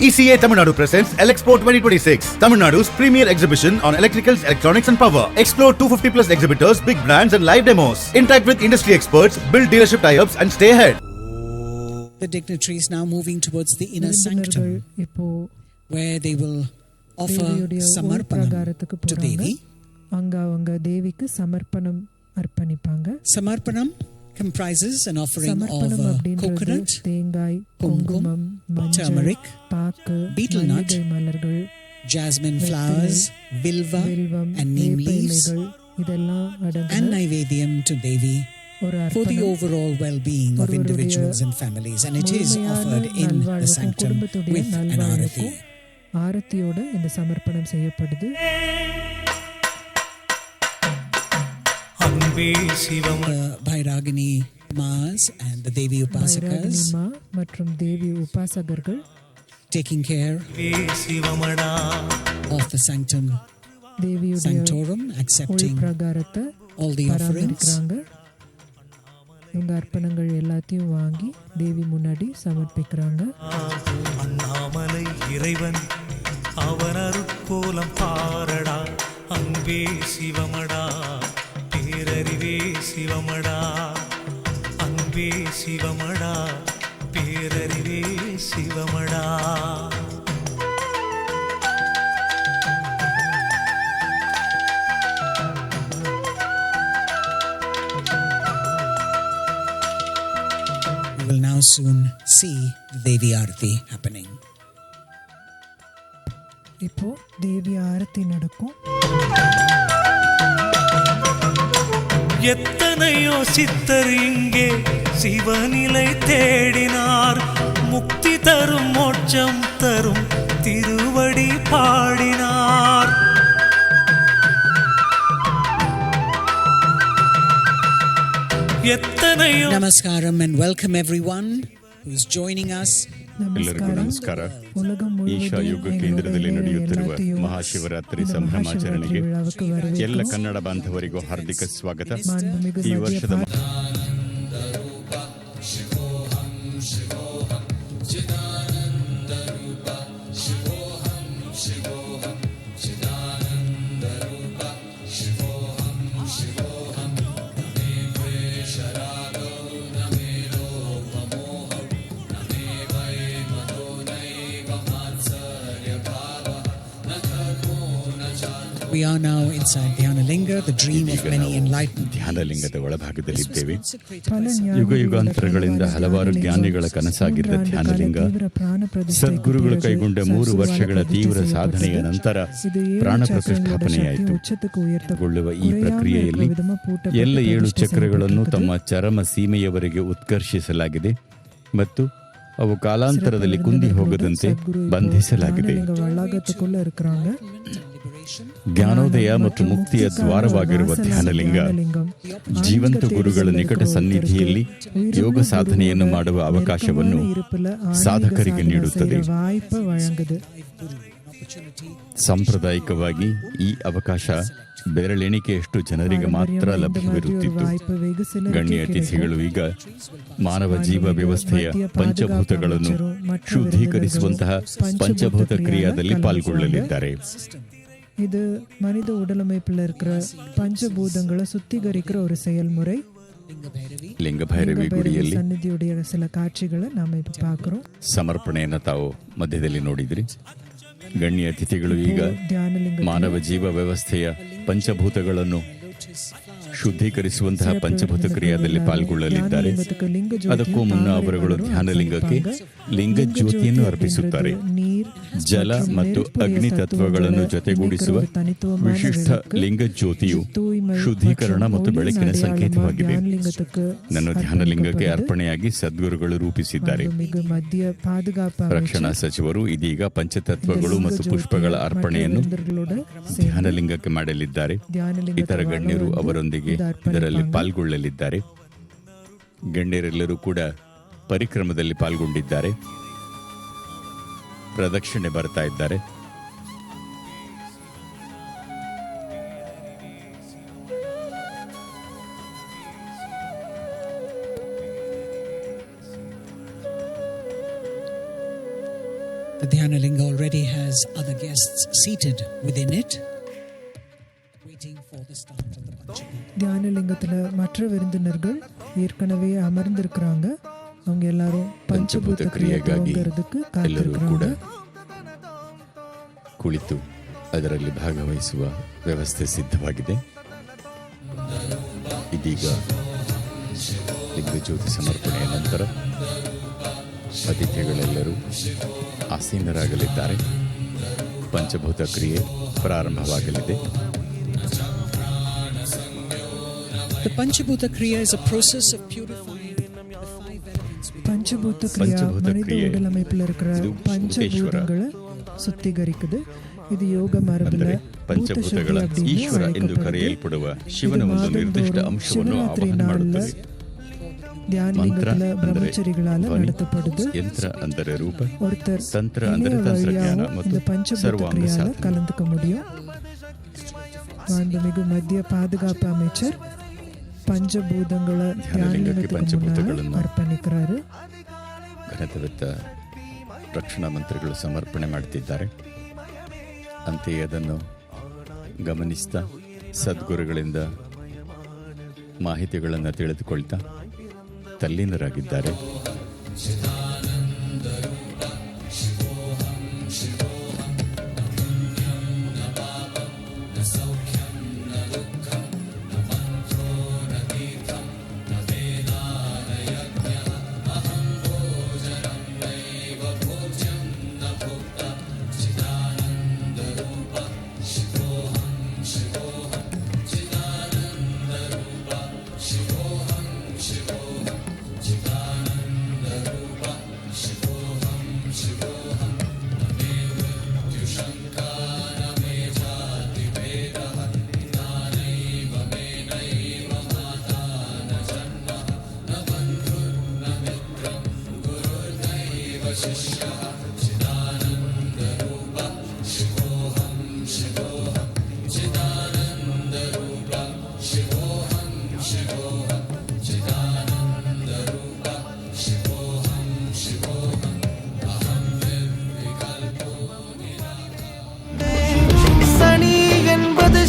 ECA Tamil Nadu presents Elexpo 2026, Tamil Nadu's premier exhibition on electricals, electronics and power. Explore 250 plus exhibitors, big brands and live demos. Interact with industry experts, build dealership tie-ups and stay ahead. The dignitaries now moving towards the inner sanctum where they will offer samarpanam to Devi. Samarpanam comprises an offering of coconut, kumkum, turmeric, betel nut, jasmine flowers, vilva and neem leaves, and naivedyam to Devi for the overall well-being of individuals and families, and it is offered in the sanctum with an arati. ஆரத்தியோட இந்த சமர்ப்பணம் செய்யப்படுது. Bhairagini Maas and the Devi Upasakas மற்றும் தேவி உபாசகர்கள் taking care of the sanctum sanctorum, accepting all the offerings. இவங்க அர்ப்பணங்கள் எல்லாத்தையும் வாங்கி தேவி முன்னாடி சமர்ப்பிக்கிறாங்க. அண்ணாமலை இறைவன் அவன் அருட்கோலம் பாரடா, அன்பே சிவமடா, பேரறிவே சிவமடா, அன்பே சிவமடா, பேரறிவே சிவமடா. We will now soon see the Devi Arati happening. இப்போ தேவி ஆரத்தி நடக்கும். எத்தனையோ சித்தர் இங்கே சிவநிலை தேடினார், முக்தி தரும் மோட்சம் தரும் திருவடி பாடினார். எத்தனையோ Namaskaram and welcome everyone who is joining us. ಎಲ್ಲರಿಗೂ ನಮಸ್ಕಾರ. ಈಶಾ ಯೋಗ ಕೇಂದ್ರದಲ್ಲಿ ನಡೆಯುತ್ತಿರುವ ಮಹಾಶಿವರಾತ್ರಿ ಸಂಭ್ರಮಾಚರಣೆಗೆ ಎಲ್ಲ ಕನ್ನಡ ಬಾಂಧವರಿಗೂ ಹಾರ್ದಿಕ ಸ್ವಾಗತ. ಈ ವರ್ಷದ We are now inside Dhyanalinga, the dream of many enlightened. ಧ್ಯಾನಲಿಂಗದ ಒಳಭಾಗದಲ್ಲಿದ್ದೇವೆ. ಯುಗ ಯುಗಾಂತರಗಳಿಂದ ಹಲವಾರು ಜ್ಞಾನಿಗಳ ಕನಸಾಗಿದ್ದ ಧ್ಯಾನಲಿಂಗ ಸದ್ಗುರುಗಳು ಕೈಗೊಂಡ 3 ವರ್ಷಗಳ ತೀವ್ರ ಸಾಧನೆಯ ನಂತರ ಪ್ರಾಣ ಪ್ರತಿಷ್ಠಾಪನೆಯಾಯಿತು. ಗೊಳ್ಳುವ ಈ ಪ್ರಕ್ರಿಯೆಯಲ್ಲಿ ಎಲ್ಲ 7 ಚಕ್ರಗಳನ್ನು ತಮ್ಮ ಚರಮ ಸೀಮೆಯವರೆಗೆ ಉತ್ಕರ್ಷಿಸಲಾಗಿದೆ ಮತ್ತು ಅವು ಕಾಲಾಂತರದಲ್ಲಿ ಕುಂದಿ ಹೋಗದಂತೆ ಬಂಧಿಸಲಾಗಿದೆ. ಜ್ಞಾನೋದಯ ಮತ್ತು ಮುಕ್ತಿಯ ದ್ವಾರವಾಗಿರುವ ಧ್ಯಾನಲಿಂಗ ಜೀವಂತ ಗುರುಗಳ ನಿಕಟ ಸನ್ನಿಧಿಯಲ್ಲಿ ಯೋಗ ಸಾಧನೆಯನ್ನು ಮಾಡುವ ಅವಕಾಶವನ್ನು ಸಾಧಕರಿಗೆ ನೀಡುತ್ತದೆ. ಸಾಂಪ್ರದಾಯಿಕವಾಗಿ ಈ ಅವಕಾಶ ಬೆರಳೆಣಿಕೆಯಷ್ಟು ಜನರಿಗೆ ಮಾತ್ರ ಲಭ್ಯವಿರುತ್ತಿತ್ತು. ಗಣ್ಯ ಅತಿಥಿಗಳು ಈಗ ಮಾನವ ಜೀವ ವ್ಯವಸ್ಥೆಯ ಪಂಚಭೂತಗಳನ್ನು ಶುದ್ಧೀಕರಿಸುವಂತಹ ಪಂಚಭೂತ ಕ್ರಿಯಾದಲ್ಲಿ ಪಾಲ್ಗೊಳ್ಳಲಿದ್ದಾರೆ. இது மனித உடலமைப்பில் இருக்கிற பஞ்சபூதங்களை சுத்திகரிக்கிற ஒரு செயல்முறை. ಲಿಂಗಭೈರವಿ ಗುಡಿಯಲ್ಲಿ ಸನ್ನಿಧಿಯುடைய சில காட்சிகளை நாம இப்ப பார்க்கிறோம். ಸಮರ್ಪಣೆಯನ್ನು ತಾವು ಮಧ್ಯದಲ್ಲಿ ನೋಡಿದ್ರಿ. ಗಣ್ಯ ಅತಿಥಿಗಳು ಈಗ ಮಾನವ ಜೀವ ವ್ಯವಸ್ಥೆಯ ಪಂಚಭೂತಗಳನ್ನು ಶುದ್ಧೀಕರಿಸುವಂತಹ ಪಂಚಭೂತ ಕ್ರಿಯಾದಲ್ಲಿ ಪಾಲ್ಗೊಳ್ಳಲಿದ್ದಾರೆ. ಅದಕ್ಕೂ ಮುನ್ನ ಅವರುಗಳು ಧ್ಯಾನಲಿಂಗಕ್ಕೆ ಲಿಂಗ ಜ್ಯೋತಿಯನ್ನು ಅರ್ಪಿಸುತ್ತಾರೆ. ಜಲ ಮತ್ತು ಅಗ್ನಿ ತತ್ವಗಳನ್ನು ಜೊತೆಗೂಡಿಸುವ ವಿಶಿಷ್ಟ ಲಿಂಗ ಜ್ಯೋತಿಯು ಶುದ್ಧೀಕರಣ ಮತ್ತು ಬೆಳಕಿನ ಸಂಕೇತವಾಗಿದೆ. ನನ್ನ ಧ್ಯಾನಲಿಂಗಕ್ಕೆ ಅರ್ಪಣೆಯಾಗಿ ಸದ್ಗುರುಗಳು ರೂಪಿಸಿದ್ದಾರೆ. ರಕ್ಷಣಾ ಸಚಿವರು ಇದೀಗ ಪಂಚತತ್ವಗಳು ಮತ್ತು ಪುಷ್ಪಗಳ ಅರ್ಪಣೆಯನ್ನು ಧ್ಯಾನಲಿಂಗಕ್ಕೆ ಮಾಡಲಿದ್ದಾರೆ. ಇತರ ಗಣ್ಯರು ಅವರೊಂದಿಗೆ ಇದರಲ್ಲಿ ಪಾಲ್ಗೊಳ್ಳಲಿದ್ದಾರೆ. ಗಣ್ಯರೆಲ್ಲರೂ ಕೂಡ ಪರಿಕ್ರಮದಲ್ಲಿ ಪಾಲ್ಗೊಂಡಿದ್ದಾರೆ. ಪ್ರದಕ್ಷಿಣೆ ಬರ್ತಾ ಇದ್ದಾರೆ. The Dhyanalinga already has other guests seated within it, waiting for the start of the Panchaput. தியானலிங்கத்தில் மற்ற விருந்தினர்கள் ஏற்கனவே அமர்ந்திருக்கிறாங்க. அவங்க எல்லாரும் பஞ்சபூத கிரியைಗಾಗಿ ಎಲ್ಲರೂ ಕೂಡ ಕಾತಿರುಕ್கிறாங்க. ಕುಳಿತು ಅದರಲ್ಲಿ ಭಾಗವಹಿಸುವ ವ್ಯವಸ್ಥೆ ಸಿದ್ಧವಾಗಿದೆ. ಇದೀಗ ಲಿಂಗಜ್ಯೋತಿ ಸಮರ್ಪಣೆಯ ನಂತರ ಅತಿಥಿಗಳೆಲ್ಲರೂ ಆಸೀನರಾಗಲಿದ್ದಾರೆ. ಪಂಚಭೂತ ಕ್ರಿಯೆ ಪ್ರಾರಂಭವಾಗಲಿದೆ. The Panchabhuta Kriya is a process of purifying the 5 elements. பஞ்சபூத கிரியா பஞ்சபூத மனித கிரியை. உடல் அமைப்பில் இருக்கிற இது பஞ்சபூதங்களை சுத்திகரிக்குது. இது யோக மரபுல ಅಂದರೆ ಪಂಚಭೂತಗಳ ಈಶ್ವರ ಎಂದು ಕರೆಯಲ್ಪಡುವ ಶಿವನ ಒಂದು ನಿರ್ದಿಷ್ಟ ಅಂಶವನ್ನು ಆವಾಹನೆ ಮಾಡುತ್ತದೆ. ಮಂತ್ರ தியானலிங்கத்துல ಅಂದರೆ பிரம்மச்சரிகளால ಧ್ವನಿ, நடத்தப்படுது. ಯಂತ್ರ ಅಂದರೆ ರೂಪ, ஒருத்தர் ತಂತ್ರ இணைய ಅಂದರೆ ತಂತ್ರಜ್ಞಾನ வழியாவும் ಮತ್ತು இந்த பஞ்சபூத ಸರ್ವಾಂಗ கிரியால ಸಾಧನೆ. கலந்துக்க முடியும். மாண்புமிகு மத்திய பாதுகாப்பு அமைச்சர் பஞ்சபூதங்களை தியானலிங்கಕ್ಕೆ ಪಂಚಭೂತಗಳನ್ನು ಅರ್ಪಣಿக்கிறாரு. ಘನತೆವೆತ್ತ ರಕ್ಷಣಾ ಮಂತ್ರಿಗಳು ಸಮರ್ಪಣೆ ಮಾಡುತ್ತಿದ್ದಾರೆ. ಅಂತೆಯೇ ಅದನ್ನು ಗಮನಿಸ್ತಾ ಸದ್ಗುರುಗಳಿಂದ ಮಾಹಿತಿಗಳನ್ನು ತಿಳಿದುಕೊಳ್ತಾ ತಲ್ಲೀನರಾಗಿದ್ದಾರೆ.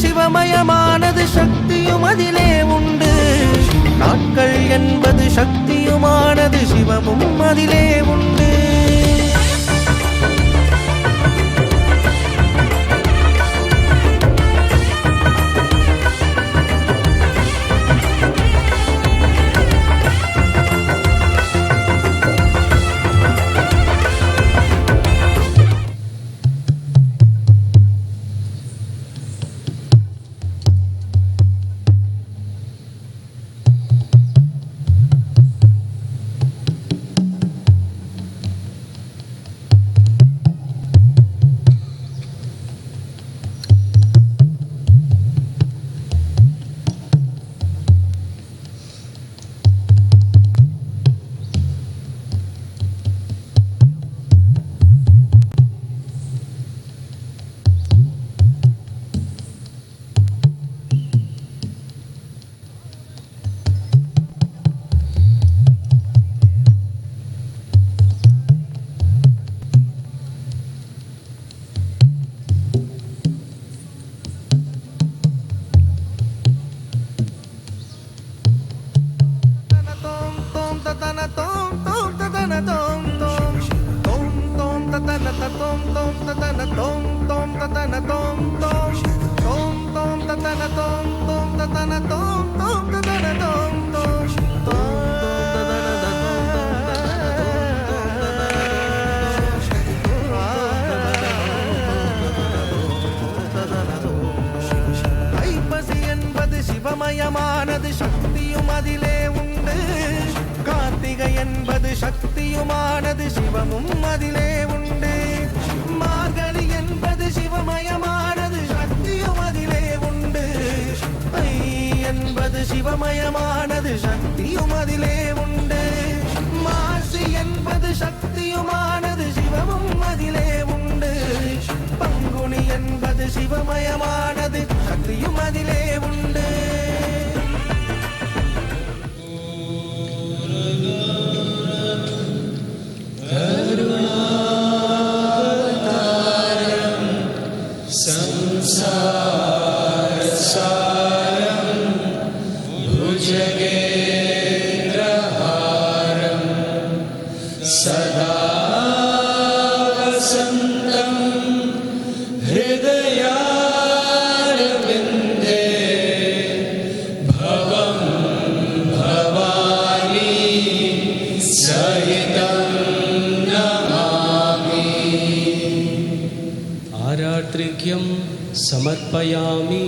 சிவமயமானது சக்தியும் அதிலே உண்டு. நாட்கள் என்பது சக்தியுமானது சிவமும் அதிலே உண்டு. ஐப்பசி என்பது சிவமயமானது சக்தியும் அதிலே உண்டு. கார்த்திகை என்பது சக்தியுமானது சிவமும் அதிலே உண்டு. மார்கழி என்பது சிவமயமானது சக்தியும் அதிலே உண்டு. ஐ என்பது சிவமயமானது சக்தியும் அதிலே உண்டு. மாசி என்பது சக்தியுமானது சிவமும் அதிலே உண்டு. பங்குனி என்பது சிவமயமானது சக்தியும் அதிலே உண்டு. கருணாகர धारार्घ्यं समर्पयामि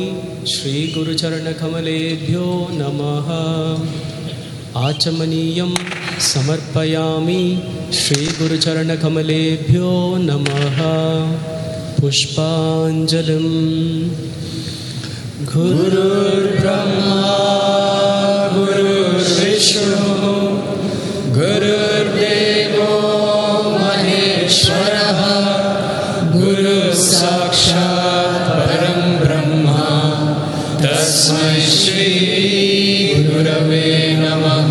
श्रीगुरुचरणकमलेभ्यो नमः। आचमनीयं समर्पयामि श्रीगुरुचरणकमलेभ्यो नमः। पुष्पाञ्जलिं। गुरुर्ब्रह्मा गुरुर्विष्णुः गुरुर्देवो महेश्वरः गुरुसाक्षात् परं ब्रह्म तस्मै श्री गुरवे नमः।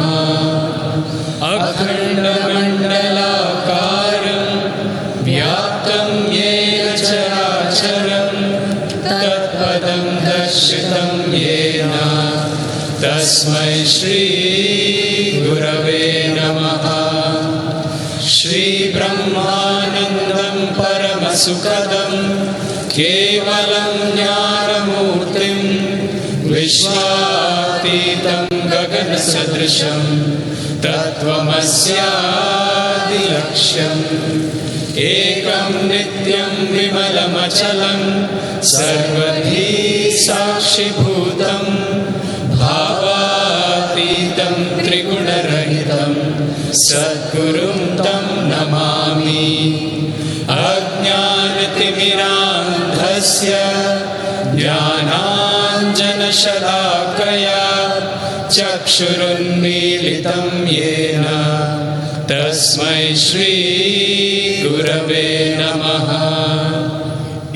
अखण्डमण्डलाकारं व्याप्तं येन चराचरं तत्पदं दर्शितं येन तस्मै श्री गुरवे नमः। श्रीब्रह्मानन्दं परमसुखदं केवलं ज्ञानमूर्तिं विश्वातीतं गगनसदृशं तत्त्वमस्यादिलक्ष्यम् एकं नित्यं विमलमचलं सर्वधी साक्षिभूतं भावातीतं त्रिगुणरहितं सद्गुरुं तं नमामि। अज्ञानतिमिरान्धस्य ज्ञानाञ्जनशलाकया चक्षुरुन्मीलितं येन तस्मै श्री गुरवे नमः।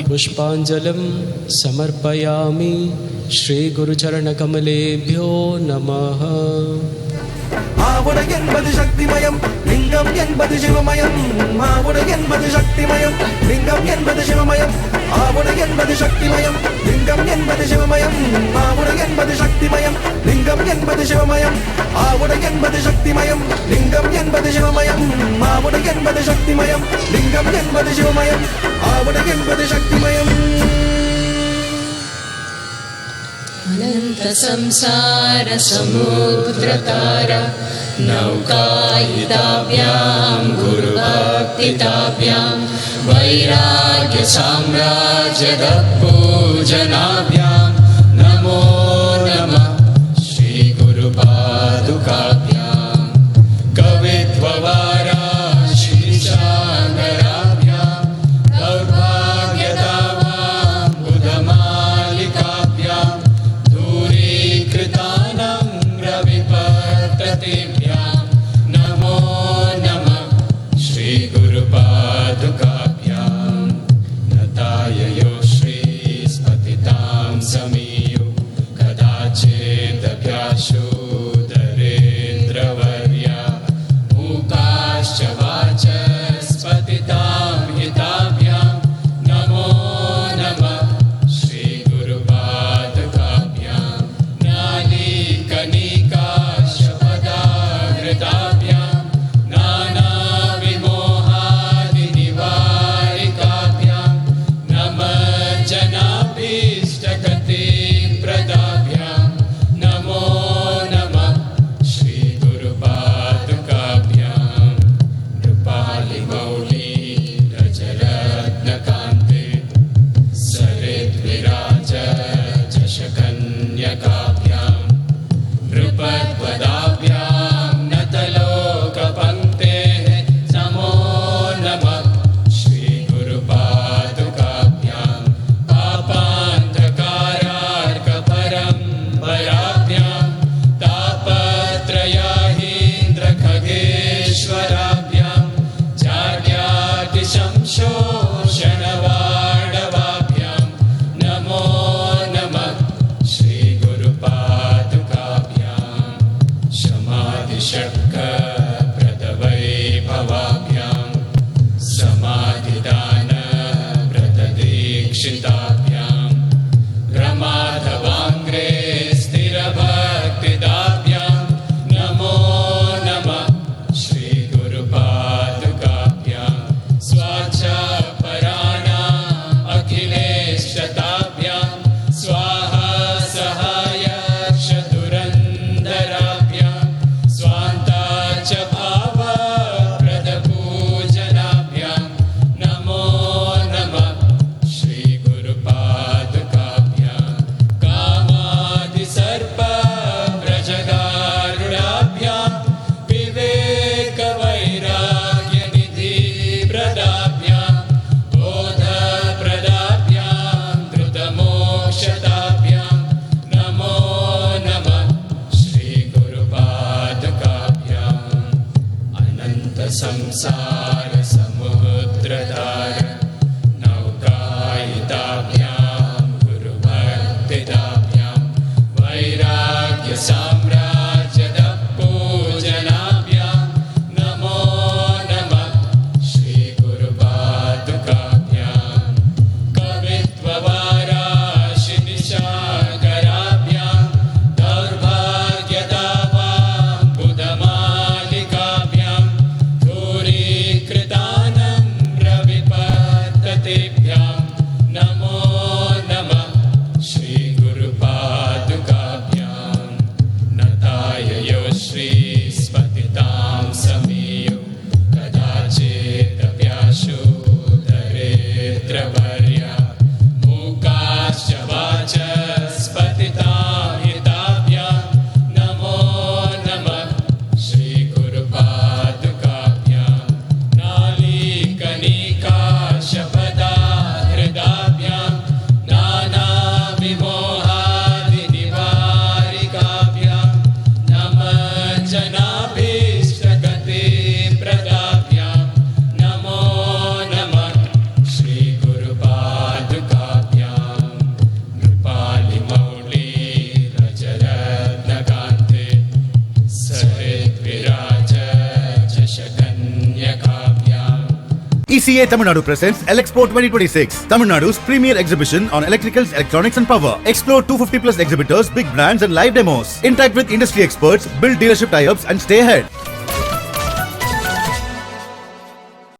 पुष्पाञ्जलिं समर्पयामि श्रीगुरुचरणकमलेभ्यो नमः। ஆவுடை என்பது சக்திமயம், லிங்கம் என்பது சிவமயம். ஆவுடை என்பது சக்திமயம், லிங்கம் என்பது சிவமயம். ஆவுடை என்பது சக்திமயம், லிங்கம் என்பது சிவமயம். ஆவுடை என்பது சக்திமயம், லிங்கம் என்பது சிவமயம். ஆவுடை என்பது சக்திமயம், லிங்கம் என்பது சிவமயம். ஆவுடை என்பது சக்திமயம், லிங்கம் என்பது சிவமயம். ஆவுடை என்பது சக்திமயம். अनंत संसार समुद्रतारा नौकायिताभ्यां गुरुभक्तिताभ्यां वैराग्य साम्राज्य पूजनाभ्यां नमो नमः श्री गुरुपादुकाभ्यां कवित्ववारा शीर्षांगराभ्यां दौर्भाग्यदावां बुधमालिकाभ्यां कृतानं रविपततेभ्यां नमो नमः श्री गुरुपादुकाभ्यां नताययो श्री स्पतितां समीयो कदाचिदभ्यासो दरेन्द्रवर्या मूकाश्च वाचस्पतितां हिताभ्यां नमो नमः श्री गुरुपादुकाभ्यां कनिकाशपदाहृताभ्यां नानाविमोहादिनिवारिकाभ्यां नमः जनाभीष्टगतिप्रदाभ्यां नमो नमः श्री गुरुपादुकाभ्यां नृपालिमौली रजरत्नकान्ते सरिद्विराज जशकन्यकाभ्यां नृपद्वदाभ्यां नतलोकपङ्क्तेः नमो नमः श्री गुरुपादुकाभ्यां पापान्धकारार्कपरम्पराभ्यां तापत्रयाहीन्द्रखगेश्वराभ्यां जाड्यातिशंशोषणवाडवाभ्यां नमो नमः श्री गुरुपादुकाभ्यां समाधिषट्कप्रदवैभवाभ्यां समाधिदानव्रतदीक्षिताभ्यां रमाधवाङ्ग्रे स्थिरभक्तिदाभ्यां नमो नमः श्री गुरुपादुकाभ्यां स्वाचापराणाम् अखिलेशताभ्यां स्वाहा सहायक्षदुरन्दराभ्यां स्वान्ता च भावप्रदपूजनाभ्यां नमो नमः Shri TCA Tamil Nadu presents Elexpo 2026, Tamil Nadu's premier exhibition on electricals, electronics and power. Explore 250 plus exhibitors, big brands and live demos. Interact with industry experts, build dealership tie-ups and stay ahead.